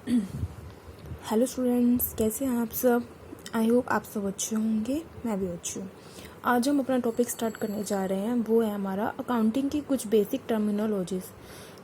Hello students, कैसे हैं आप सब। आई होप आप सब अच्छे होंगे, मैं भी अच्छी हूँ। आज हम अपना टॉपिक स्टार्ट करने जा रहे हैं, वो है हमारा अकाउंटिंग की कुछ बेसिक टर्मिनोलॉजीज।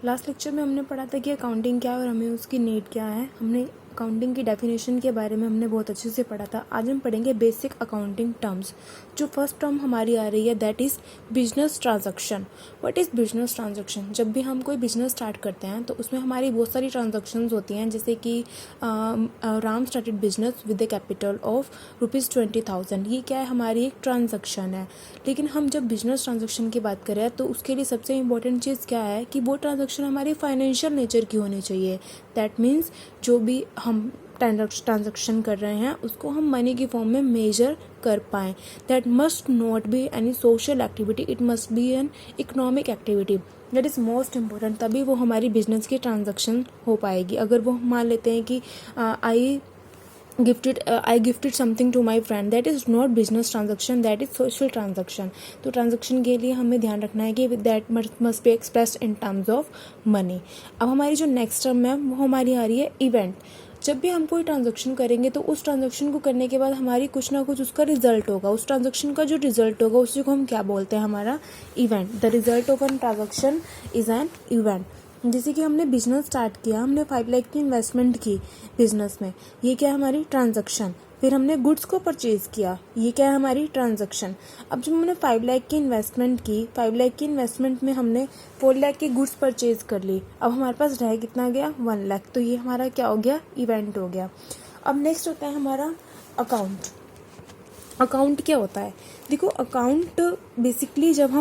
लास्ट लेक्चर में हमने पढ़ा था कि अकाउंटिंग क्या है और हमें उसकी नीड क्या है। हमने अकाउंटिंग की डेफिनेशन के बारे में हमने बहुत अच्छे से पढ़ा था। आज हम पढ़ेंगे बेसिक अकाउंटिंग टर्म्स। जो फर्स्ट टर्म हमारी आ रही है that is business transaction. What is business transaction? जब भी हम कोई बिजनेस स्टार्ट करते हैं तो उसमें हमारी बहुत सारी ट्रांजैक्शंस होती हैं, जैसे कि Ram started business with the capital of ₹20,000। ये क्या है? हमारी एक ट्रांजैक्शन है। लेकिन हम जब बिजनेस ट्रांजैक्शन की बात करें तो उसके लिए सबसे इम्पोर्टेंट चीज़ क्या है कि वो ट्रांजैक्शन हमारी फाइनेंशियल नेचर की होनी चाहिए। दैट मीन्स जो भी हम ट्रांजैक्शन कर रहे हैं उसको हम मनी की फॉर्म में मेजर कर पाएँ। That must not be any social activity, it must be an economic activity. That is most important, तभी वो हमारी बिजनेस की ट्रांजैक्शन हो पाएगी। अगर वो मान लेते हैं कि I gifted something to my friend, that is not business transaction, that is social transaction. तो ट्रांजैक्शन के लिए हमें ध्यान रखना है कि that must be expressed in terms of money. अब हमारी जो नेक्स्ट टर्म है वो हमारी आ रही है इवेंट। जब भी हम कोई ट्रांजैक्शन करेंगे तो उस ट्रांजैक्शन को करने के बाद हमारी कुछ ना कुछ उसका रिजल्ट होगा। उस ट्रांजैक्शन का जो रिजल्ट होगा उसी को हम क्या बोलते हैं? हमारा event. The result of an transaction is an event. जैसे कि हमने बिजनेस स्टार्ट किया, हमने 5 लाख की इन्वेस्टमेंट की बिजनेस में, ये क्या है? हमारी ट्रांजैक्शन। फिर हमने गुड्स को परचेज किया, ये क्या है? हमारी ट्रांजैक्शन। अब जब हमने 5 लाख की इन्वेस्टमेंट की, 5 लाख की इन्वेस्टमेंट में हमने 4 लाख की गुड्स परचेज कर ली। अब हमारे पास रह कितना गया? 1 लाख। तो ये हमारा क्या हो गया? इवेंट हो गया। अब नेक्स्ट होता है हमारा अकाउंट। अकाउंट क्या होता है? देखो, अकाउंट बेसिकली जब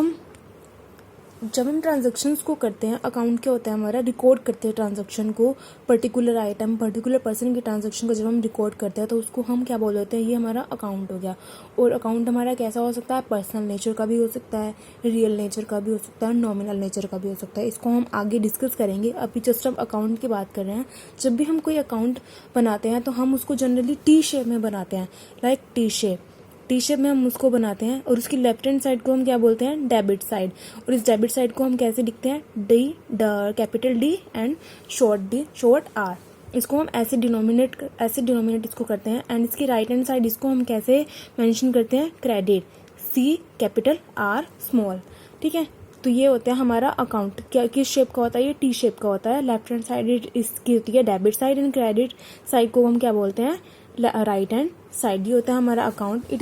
हम ट्रांजैक्शंस को करते हैं, अकाउंट क्या होता है? हमारा रिकॉर्ड करते हैं ट्रांजैक्शन को, पर्टिकुलर आइटम, पर्टिकुलर पर्सन की ट्रांजैक्शन को जब हम रिकॉर्ड करते हैं तो उसको हम क्या बोल देते हैं? ये हमारा अकाउंट हो गया। और अकाउंट हमारा कैसा हो सकता है? पर्सनल नेचर का भी हो सकता है, रियल नेचर का भी हो सकता है, नॉमिनल नेचर का भी हो सकता है। इसको हम आगे डिस्कस करेंगे। अभी जस्ट हम अकाउंट की बात कर रहे हैं। जब भी हम कोई अकाउंट बनाते हैं तो हम उसको जनरली टी शेप में बनाते हैं, लाइक टी शेप में हम उसको बनाते हैं। और उसकी लेफ्ट हैंड साइड को हम क्या बोलते हैं? Debit side. और इस डेबिट साइड को हम कैसे लिखते हैं? Capital D and short R. इसको हम ऐसे डिनोमिनेट इसको करते हैं। एंड इसकी राइट हैंड साइड इसको हम कैसे मेंशन करते हैं? Credit, C capital, R small. ठीक है, तो ये होता है हमारा अकाउंट। क्या किस शेप का होता है? ये टी शेप का होता है। लेफ्ट हैंड साइड इसकी होती है debit side and credit side को हम क्या बोलते हैं? Right hand side. ये होता है हमारा account. It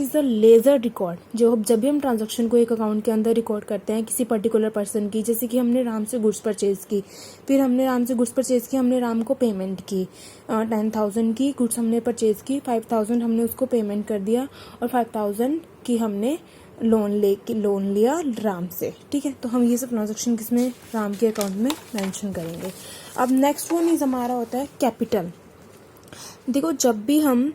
is a ledger record. जब भी हम ट्रांजैक्शन को एक अकाउंट के अंदर रिकॉर्ड करते हैं किसी पर्टिकुलर पर्सन की, जैसे कि हमने राम से गुड्स परचेज की, फिर हमने राम से गुड्स परचेज की, हमने राम को पेमेंट की, 10,000 की गुड्स हमने परचेज की, 5,000 हमने उसको पेमेंट कर दिया और 5,000 की हमने लोन लिया राम से। ठीक है, तो हम ये सब ट्रांजैक्शन किसमें? राम के अकाउंट में मेंशन करेंगे। अब नेक्स्ट वन इज हमारा होता है कैपिटल। देखो, जब भी हम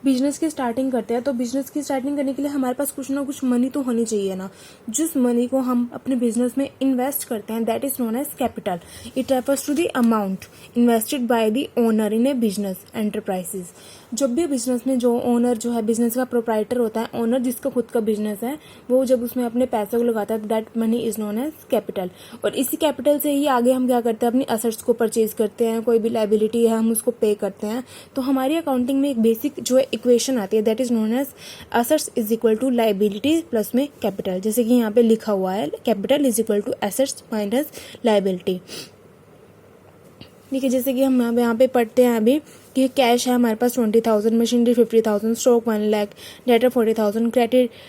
बिजनेस की स्टार्टिंग करते हैं तो बिजनेस की स्टार्टिंग करने के लिए हमारे पास कुछ ना कुछ मनी तो होनी चाहिए ना। जिस मनी को हम अपने बिजनेस में इन्वेस्ट करते हैं that is known as capital. It refers to the amount invested by the owner in a business enterprises. जब भी बिजनेस में जो ओनर जो है, बिजनेस का प्रोप्राइटर होता है, ओनर जिसका खुद का बिजनेस है, वो जब उसमें अपने पैसे को लगाता है that money is known as capital. और इसी कैपिटल से ही आगे हम क्या करते हैं? अपनी असेट्स को परचेज करते हैं, कोई भी लाइबिलिटी है हम उसको पे करते हैं। तो हमारी अकाउंटिंग में एक बेसिक जो इक्वेशन आती है that is known as assets is equal to liability plus में कैपिटल। जैसे कि यहाँ पे लिखा हुआ है capital is equal to assets minus liability. ठीक है, जैसे कि हम यहाँ पे पढ़ते हैं अभी कि कैश है हमारे पास 20,000, machinery 50,000, stock 1 lakh, debtor 40,000,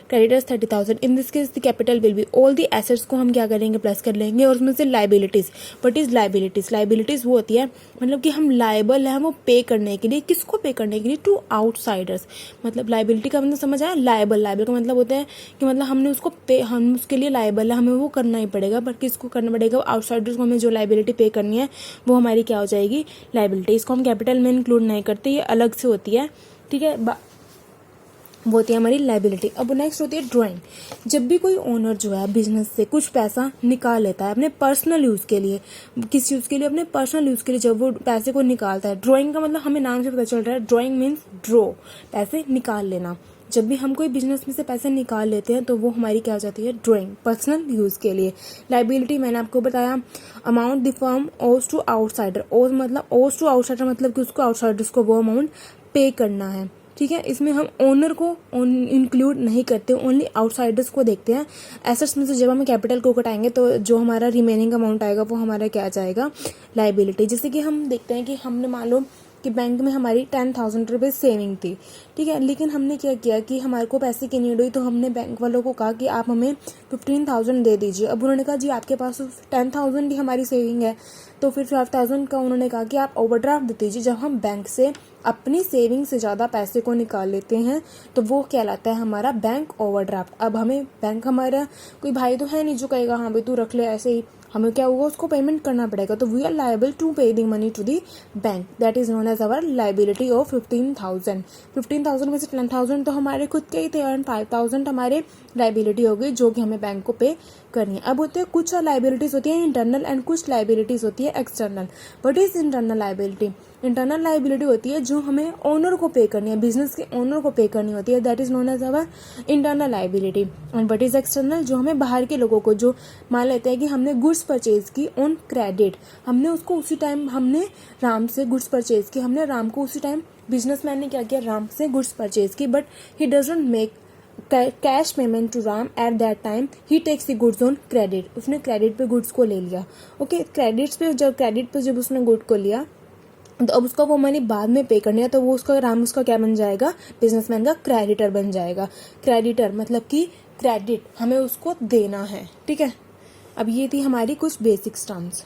creditors 30,000। In this case the capital will be all the assets को हम क्या करेंगे? प्लस कर लेंगे। और उसमें से liabilities. What is liabilities? Liabilities वो होती है मतलब कि हम लायबल है वो पे करने के लिए। किसको पे करने के लिए? To outsiders. मतलब लाइबिलिटी का मतलब समझ आया? लायबल का मतलब होता है कि मतलब हमने उसको पे, हम उसके लिए लायबल है, हमें वो करना ही पड़ेगा। बट किसको करना पड़ेगा? आउटसाइडर्स को हमें जो लाइबिलिटी पे करनी है वो हमारी क्या हो जाएगी? लाइबिलिटी। इसको हम कैपिटल में इंक्लूड नहीं करते, ये अलग से होती है। ठीक है, वो होती है हमारी लाइबिलिटी। अब नेक्स्ट होती है ड्राइंग। जब भी कोई ओनर जो है बिजनेस से कुछ पैसा निकाल लेता है अपने पर्सनल यूज के लिए, किस यूज के लिए? अपने पर्सनल यूज के लिए जब वो पैसे को निकालता है। ड्राइंग का मतलब हमें नाम से पता चल रहा है, ड्राइंग मीन्स ड्रॉ, पैसे निकाल लेना। जब भी हम कोई बिजनेस में से पैसे निकाल लेते हैं तो वो हमारी क्या हो जाती है, ड्राइंग, पर्सनल यूज़ के लिए। लाइबिलिटी मैंने आपको बताया, अमाउंट द फर्म ओज टू आउटसाइडर, ओज टू आउटसाइडर मतलब कि उसको आउटसाइडर्स को वो अमाउंट पे करना है, ठीक है। इसमें हम ओनर को इंक्लूड नहीं करते, ओनली आउटसाइडर्स को देखते हैं। एसेट्स में से जब हम कैपिटल को घटाएंगे तो जो हमारा रिमेनिंग अमाउंट आएगा वो हमारा क्या आ जाएगा, लाइबिलिटी। जैसे कि हम देखते हैं कि हमने मान लो कि बैंक में हमारी 10,000 रुपये सेविंग थी, ठीक है, लेकिन हमने क्या किया कि हमारे को पैसे की नीड हुई तो हमने बैंक वालों को कहा कि आप हमें 15,000 दे दीजिए। अब उन्होंने कहा जी आपके पास 10,000 ही हमारी सेविंग है, तो फिर 12,000 का उन्होंने कहा कि आप ओवरड्राफ्ट दे दीजिए। जब हम बैंक से अपनी सेविंग से ज़्यादा पैसे को निकाल लेते हैं तो वो कहलाता है हमारा बैंक ओवरड्राफ्ट। अब हमें बैंक, हमारा कोई भाई तो है नहीं जो कहेगा हाँ भाई तू रख ले ऐसे ही, हमें क्या होगा, उसको पेमेंट करना पड़ेगा। तो we are liable to pay the money to the bank, that is known as our liability of 15,000। 15,000 में से 10,000 तो हमारे खुद के ही थे एंड 5,000 हमारे लाइबिलिटी हो गई जो कि हमें बैंक को पे करनी है। अब होते हैं कुछ लाइबिलिटीज होती है इंटरनल एंड कुछ लाइबिलिटीज होती है external. What is internal liability? Internal liability होती है जो हमें ओनर को पे करनी है, बिजनेस के ओनर को पे करनी होती है, that is known as our internal liability. And what is external? जो हमें बाहर के लोगों को, जो मान लेते हैं कि हमने गुड्स परचेज की ऑन क्रेडिट, हमने उसको उसी टाइम, हमने राम से गुड्स परचेज की, हमने राम को उसी टाइम, बिजनेसमैन ने क्या किया, राम से गुड्स परचेज की, but he doesn't make cash payment to Ram at that time, he takes the goods on credit. उसने क्रेडिट पे गुड्स को ले लिया, ओके। क्रेडिट पे जब उसने गुड को लिया तो अब उसका वो मनी बाद में पे करनी है, तो वो उसका राम उसका क्या बन जाएगा, बिजनेसमैन का क्रेडिटर बन जाएगा। क्रेडिटर मतलब कि क्रेडिट हमें उसको देना है, ठीक है। अब ये थी हमारी कुछ बेसिक टर्म्स।